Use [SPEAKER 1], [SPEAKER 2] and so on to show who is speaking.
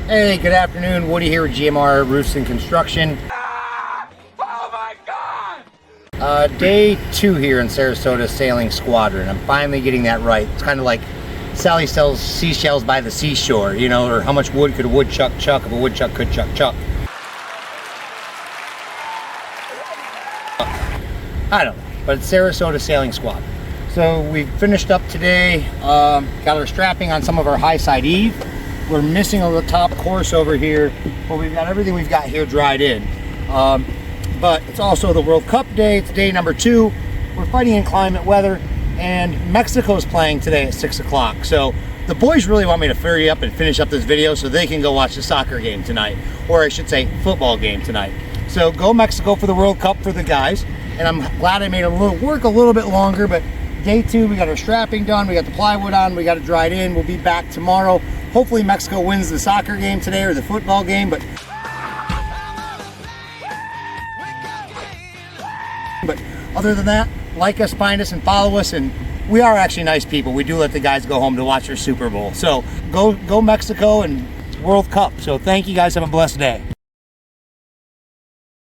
[SPEAKER 1] Hey, good afternoon. Woody here with GMR Roots and Construction.
[SPEAKER 2] Oh my God!
[SPEAKER 1] Day 2 here in Sarasota Sailing Squadron. I'm finally getting that right. It's kind of like Sally sells seashells by the seashore, you know, or how much wood could a woodchuck chuck if a woodchuck could chuck. I don't know, but it's Sarasota Sailing Squadron. So we finished up today, got our strapping on some of our high side eave. We're missing a little top course over here, but we've got everything we've got here dried in. But it's also the World Cup day. It's day number 2. We're fighting in climate weather, and Mexico's playing today at 6 o'clock. So the boys really want me to hurry up and finish up this video so they can go watch the soccer game tonight, or I should say football game tonight. So go Mexico for the World Cup for the guys, and I'm glad I made it work a little bit longer, but day 2, we got our strapping done, we got the plywood on, we got it dried in. We'll be back tomorrow. Hopefully Mexico wins the soccer game today or the football game, but other than that, like us, find us, and follow us, and we are actually nice people. We do let the guys go home to watch their Super Bowl. So go Mexico and World Cup. So thank you guys, have a blessed day.